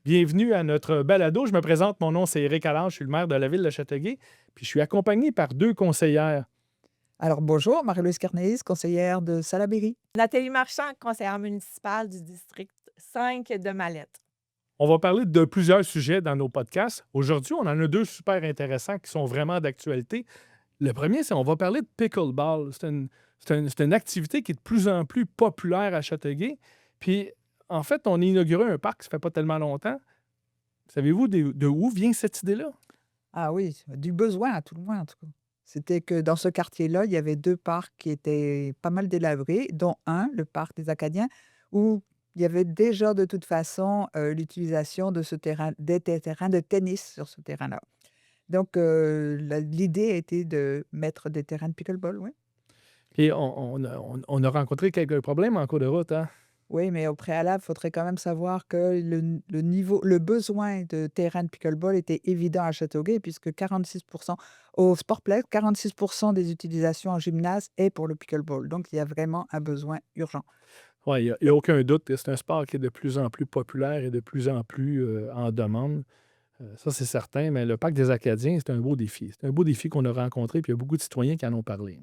Bienvenue à notre balado. Je me présente, mon nom c'est Éric Allard, je suis le maire de la ville de Châteauguay, puis je suis accompagné par deux conseillères. Alors bonjour, Marie-Louise Carnéis, conseillère de Salaberry. Nathalie Marchand, conseillère municipale du district 5 de Mallette. On va parler de plusieurs sujets dans nos podcasts. Aujourd'hui, on en a deux super intéressants qui sont vraiment d'actualité. Le premier, c'est on va parler de pickleball. C'est une activité qui est de plus en plus populaire à Châteauguay. Puis, en fait, on a inauguré un parc, ça fait pas tellement longtemps. Savez-vous de où vient cette idée-là? Ah oui, du besoin à tout le moins en tout cas. C'était que dans ce quartier-là, il y avait 2 parcs qui étaient pas mal délabrés, dont un, le parc des Acadiens, où il y avait déjà de toute façon, l'utilisation de ce terrain des terrains de tennis sur ce terrain-là. Donc l'idée a été de mettre des terrains de pickleball, oui. Et on a rencontré quelques problèmes en cours de route, hein? Oui, mais au préalable, il faudrait quand même savoir que le besoin de terrain de pickleball était évident à Châteauguay puisque 46 au Sportplex, 46 des utilisations en gymnase est pour le pickleball. Donc il y a vraiment un besoin urgent. Oui, il y a aucun doute que c'est un sport qui est de plus en plus populaire et de plus en plus, en demande. Ça, c'est certain, mais le parc des Acadiens, c'est un beau défi. C'est un beau défi qu'on a rencontré, puis il y a beaucoup de citoyens qui en ont parlé.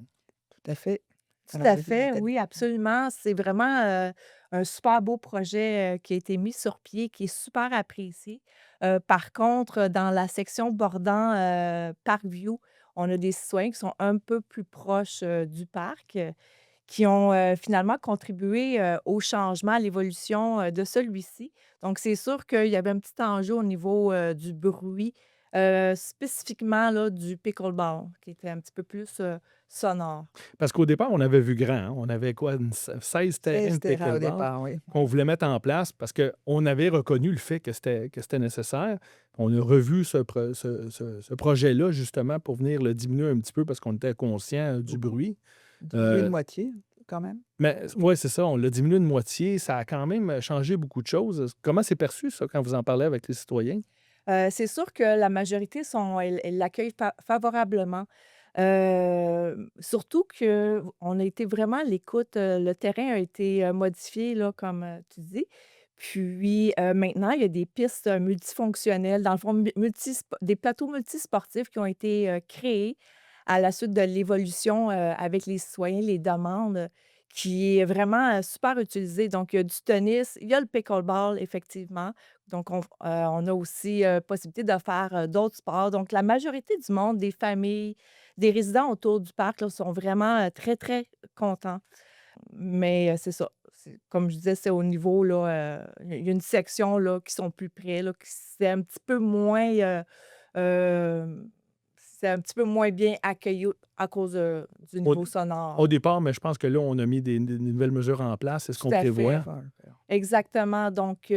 Tout à fait. Tout Alors à vas-y, fait, Nathalie. oui, absolument. C'est vraiment, un super beau projet, qui a été mis sur pied, qui est super apprécié. Par contre, dans la section bordant, Parkview, on a des citoyens qui sont un peu plus proches, du parc, qui ont, finalement contribué, au changement, à l'évolution, de celui-ci. Donc c'est sûr qu'il y avait un petit enjeu au niveau, du bruit, spécifiquement là, du pickleball, qui était un petit peu plus, sonore. Parce qu'au départ, on avait vu grand, hein. On avait quoi, 16 terrains 16 de terrains au pickleball départ, oui. qu'on voulait mettre en place parce qu'on avait reconnu le fait que c'était nécessaire. On a revu ce projet-là, justement, pour venir le diminuer un petit peu parce qu'on était conscient du bruit. Diminuer de Euh, moitié quand même. Mais oui, c'est ça, on l'a diminué de moitié. Ça a quand même changé beaucoup de choses. Comment c'est perçu, ça, quand vous en parlez avec les citoyens? C'est sûr que la majorité sont elles l'accueillent favorablement. Surtout qu'on a été vraiment à l'écoute, le terrain a été, modifié là, comme, tu dis. Puis, maintenant, il y a des pistes, multifonctionnelles, dans le fond, des plateaux multisportifs qui ont été, créés à la suite de l'évolution, avec les citoyens, les demandes, qui est vraiment, super utilisé. Donc il y a du tennis, il y a le pickleball effectivement. Donc on a aussi, possibilité de faire, d'autres sports. Donc la majorité du monde, des familles, des résidents autour du parc là, sont vraiment, très, très contents. Mais, c'est ça, comme je disais, c'est au niveau là, il y a une section là qui sont plus près là, qui c'est un petit peu moins, hem, c'est un petit peu moins bien accueilli à cause, du Au, niveau au sonore. départ, mais je pense que là, on a mis des nouvelles mesures en place. C'est ce qu'on Tout à fait. prévoit. Exactement. Donc,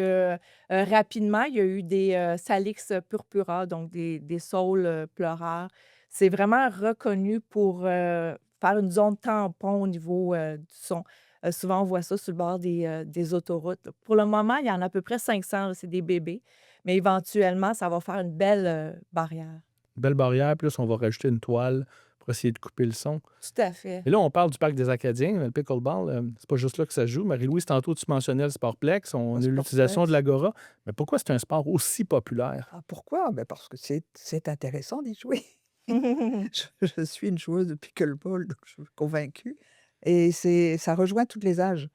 rapidement, il y a eu des, Salix purpura, donc des saules, pleureurs. C'est vraiment reconnu pour, faire une zone tampon au niveau, du son. Souvent, on voit ça sur le bord des autoroutes, là. Pour le moment, il y en a à peu près 500, là, c'est des bébés, mais éventuellement, ça va faire une belle, barrière. Belle barrière, plus on va rajouter une toile pour essayer de couper le son. Tout à fait. Et là, on parle du parc des Acadiens, mais le pickleball, c'est pas juste là que ça se joue. Marie-Louise, tantôt, tu mentionnais le Sportplex, on Au a l'utilisation de Sportplex. l'Agora. Mais pourquoi c'est un sport aussi populaire? Ah pourquoi? Ben parce que c'est intéressant d'y jouer. Je suis une joueuse de pickleball, donc je suis convaincue et ça rejoint tous les âges,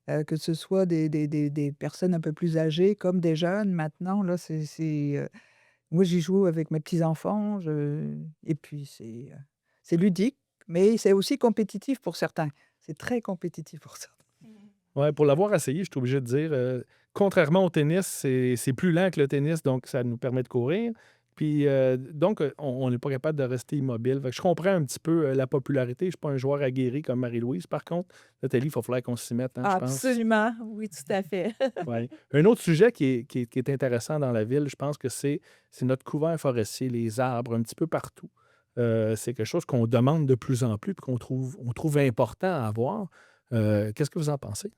que ce soit des personnes un peu plus âgées comme des jeunes maintenant là, moi j'y joue avec mes petits-enfants, je et puis c'est ludique, mais c'est aussi compétitif pour certains. C'est très compétitif pour certains. Ouais, pour l'avoir essayé, je suis obligé de dire, contrairement au tennis, c'est plus lent que le tennis, donc ça nous permet de courir. Puis, donc, on n'est pas capable de rester immobile. Fait que je comprends un petit peu, la popularité. Je ne suis pas un joueur aguerri comme Marie-Louise. Par contre, Nathalie, il va falloir qu'on s'y mette, hein, je pense. Absolument, oui, tout à fait. Ouais. Un autre sujet qui est intéressant dans la ville, je pense que c'est notre couvert forestier, les arbres un petit peu partout. C'est quelque chose qu'on demande de plus en plus et qu'on trouve important à avoir. Qu'est-ce que vous en pensez?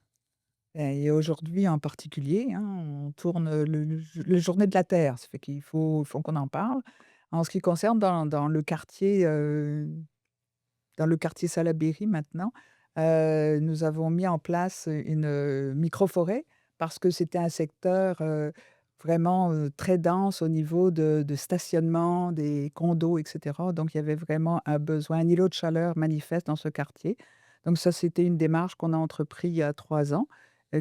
Et aujourd'hui en particulier, hein, on tourne, le journée de la terre, ça fait qu'il faut qu'on en parle. En ce qui concerne dans le quartier Salaberry maintenant, nous avons mis en place une, microforêt parce que c'était un secteur, vraiment très dense au niveau de stationnement, des condos, etc. Donc, il y avait vraiment un besoin, un îlot de chaleur manifeste dans ce quartier. Donc, ça, c'était une démarche qu'on a entreprise il y a 3 ans,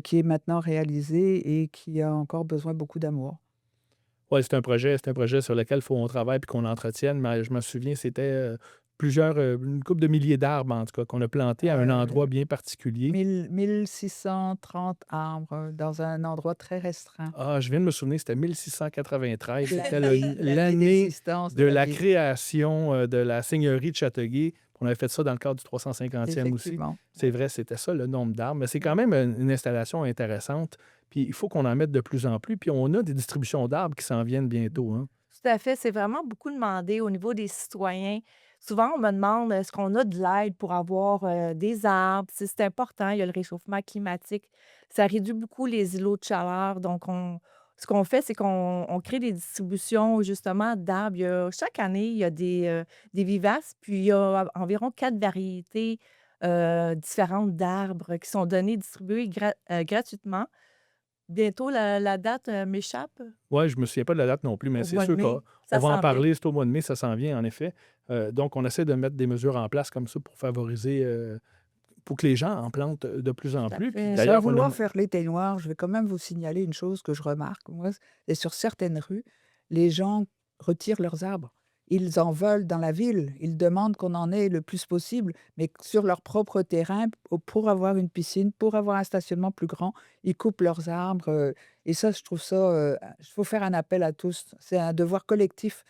qui est maintenant réalisée et qui a encore besoin beaucoup d'amour. Oui, c'est un projet sur lequel il faut qu'on travaille puis qu'on entretienne, mais je me souviens, c'était une couple de milliers d'arbres, en tout cas, qu'on a plantés à un Euh, endroit bien particulier. 1630 arbres dans un endroit très restreint. Ah, je viens de me souvenir, c'était 1693. C'était L'année l'année d'existence de de la la ville, création de la seigneurie de Châteauguay. On avait fait ça dans le cadre du 350e aussi. effectivement. C'est vrai, c'était ça le nombre d'arbres. Mais c'est quand même une installation intéressante. Puis il faut qu'on en mette de plus en plus. Puis on a des distributions d'arbres qui s'en viennent bientôt, hein. Tout à fait, c'est vraiment beaucoup demandé au niveau des citoyens. Souvent, on me demande est-ce qu'on a de l'aide pour avoir des arbres. C'est important, il y a le réchauffement climatique. Ça réduit beaucoup les îlots de chaleur. Donc, ce qu'on fait, c'est qu'on crée des distributions justement d'arbres. Chaque année, il y a des vivaces, puis il y a environ 4 variétés différentes d'arbres qui sont données, distribuées gratuitement. Bientôt, la date m'échappe. Oui, je me souviens pas de la date non plus, mais Au c'est mois de sûr qu'on mai, on ça va en s'en vient. parler. C'est au mois de mai, ça s'en vient, en effet. Donc, on essaie de mettre des mesures en place comme ça pour favoriser, pour que les gens en plantent de plus en Tout à plus. Puis fait. Sans d'ailleurs, on vouloir a... faire l'été noir, je vais quand même vous signaler une chose que je remarque, moi, et sur certaines rues, les gens retirent leurs arbres. Ils en veulent dans la ville, ils demandent qu'on en ait le plus possible, mais sur leur propre terrain, pour avoir une piscine, pour avoir un stationnement plus grand, ils coupent leurs arbres. Et ça, je trouve ça, il faut faire un appel à tous. C'est un devoir collectif.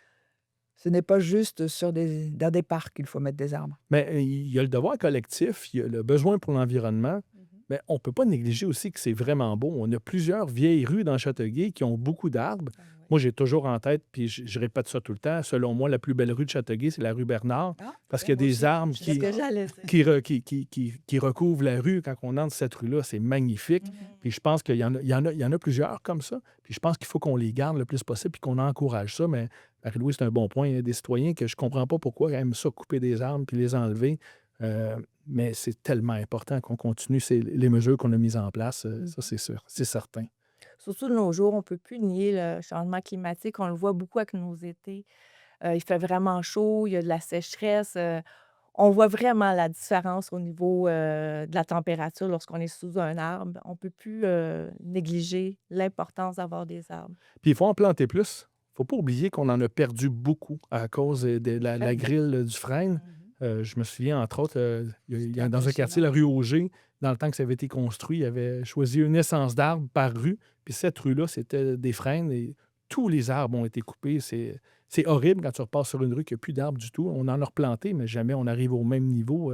Ce n'est pas juste dans des parcs qu'il faut mettre des arbres. Mais il y a le devoir collectif, il y a le besoin pour l'environnement, Mhm. mais on ne peut pas négliger aussi que c'est vraiment beau. On a plusieurs vieilles rues dans Châteauguay qui ont beaucoup d'arbres. Ah ouais. Moi, j'ai toujours en tête, puis je répète ça tout le temps, selon moi, la plus belle rue de Châteauguay, c'est la rue Bernard, Ah, parce ouais, qu'il y a moi des aussi, arbres je suis C'est ce que d'accord. j'allais dire. qui recouvrent la rue quand on entre cette rue-là. C'est magnifique. Puis je pense qu'il y en a plusieurs comme ça. Puis je pense qu'il faut qu'on les garde le plus possible puis qu'on encourage ça. Mais Marie-Louise, c'est un bon point. Il y a des citoyens que je ne comprends pas pourquoi ils aiment ça, couper des arbres puis les enlever. Mais c'est tellement important qu'on continue les mesures qu'on a mises en place. Ça, c'est sûr. C'est certain. Surtout de nos jours, on ne peut plus nier le changement climatique. On le voit beaucoup avec nos étés. Il fait vraiment chaud, il y a de la sécheresse. On voit vraiment la différence au niveau de la température lorsqu'on est sous un arbre. On ne peut plus négliger l'importance d'avoir des arbres. Puis il faut en planter plus. Il ne faut pas oublier qu'on en a perdu beaucoup à cause de la Très bien. grille du frêne. Je me souviens, entre autres, C'était dans un quartier, impressionnant. la rue Auger, dans le temps que ça avait été construit, il avait choisi une essence d'arbres par rue. Puis cette rue-là, c'était des frênes et tous les arbres ont été coupés. C'est horrible quand tu repasses sur une rue qu'il n'y a plus d'arbres du tout. On en a replanté, mais jamais on arrive au même niveau.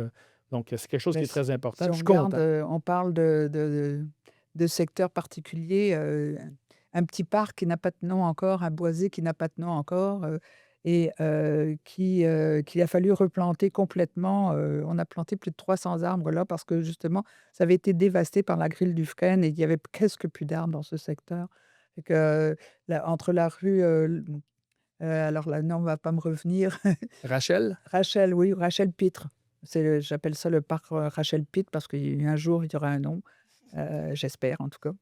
Donc, c'est quelque chose qui Mais est très important. si Je on suis regarde, content. on parle de secteurs particuliers, un petit parc qui n'a pas de nom encore, un boisé qui n'a pas de nom encore, et qu'il a fallu replanter complètement. On a planté plus de 300 arbres là parce que justement, ça avait été dévasté par la grille du frêne et il y avait presque plus d'arbres dans ce secteur. Fait que, entre la rue, alors le nom ne va pas me revenir. Rachel? Rachel, oui, Rachel Pitre. J'appelle ça le parc Rachel Pitre parce qu'un jour, il y aura un nom, j'espère en tout cas.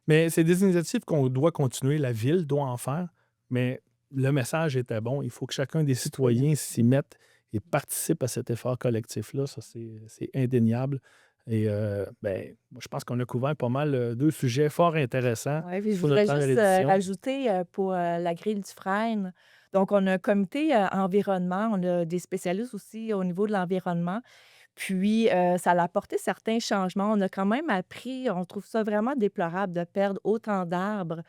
Mais c'est des initiatives qu'on doit continuer, la ville doit en faire, mais le message était bon. Il faut que chacun des Citoyen. citoyens s'y mette et participe à cet effort collectif-là. Ça, c'est indéniable. Et ben, moi, je pense qu'on a couvert pas mal deux sujets fort intéressants Oui, puis je pour voudrais notre première juste édition. rajouter pour la grille du frêne. Donc, on a un comité environnement, on a des spécialistes aussi au niveau de l'environnement. Puis, ça a apporté certains changements. On a quand même appris, on trouve ça vraiment déplorable de perdre autant d'arbres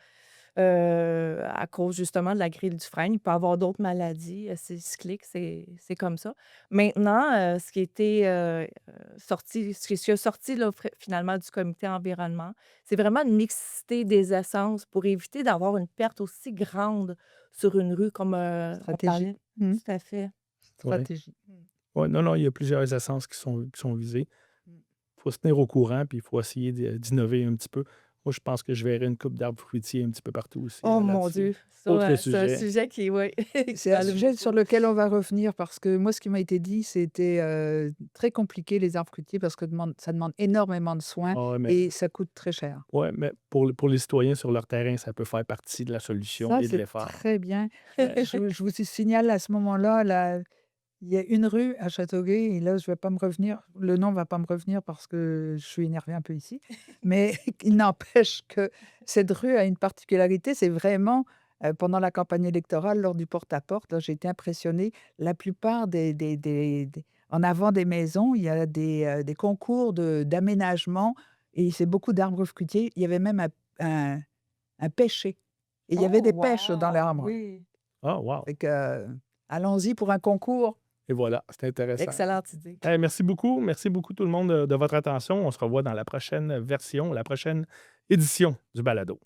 à cause justement de la grille du frêne. Il peut y avoir d'autres maladies, c'est cyclique, c'est comme ça. Maintenant, ce qui était sorti, ce qui est sorti là, finalement du comité environnement, c'est vraiment une mixité des essences pour éviter d'avoir une perte aussi grande sur une rue comme on Stratégie. parlait. Mmh. Tout à fait. Ouais. Stratégie. Ouais, non, non, il y a plusieurs essences qui sont visées. Il faut se tenir au courant, puis il faut essayer d'innover un petit peu. Moi, je pense que je verrais une coupe d'arbres fruitiers un petit peu partout aussi Oh mon là-dessus. Dieu, ça, Autre c'est un sujet. sujet qui, ouais, C'est un a le sujet sur beaucoup. lequel on va revenir parce que moi, ce qui m'a été dit, c'était très compliqué, les arbres fruitiers, parce que ça demande énormément de soins Ah ouais, mais, et ça coûte très cher. ouais, mais pour les citoyens sur leur terrain, ça peut faire partie de la solution Ça, et de c'est l'effort. très bien. Ouais. Je vous signale à ce moment-là, il y a une rue à Châteauguay, et là, je vais pas me revenir, le nom va pas me revenir parce que je suis énervée un peu ici, mais il n'empêche que cette rue a une particularité, c'est vraiment pendant la campagne électorale, lors du porte-à-porte, là, j'ai été impressionnée. La plupart en avant des maisons, il y a des concours d'aménagement et c'est beaucoup d'arbres fruitiers. Il y avait même un pêcher. Et il y avait Oh, des pêches dans wow, l'arbre. oui. Ah, wow. Fait que, allons-y pour un concours. Et voilà, c'est intéressant. Excellente idée. Merci beaucoup. Merci beaucoup tout le monde de votre attention. On se revoit dans la prochaine version, la prochaine édition du balado.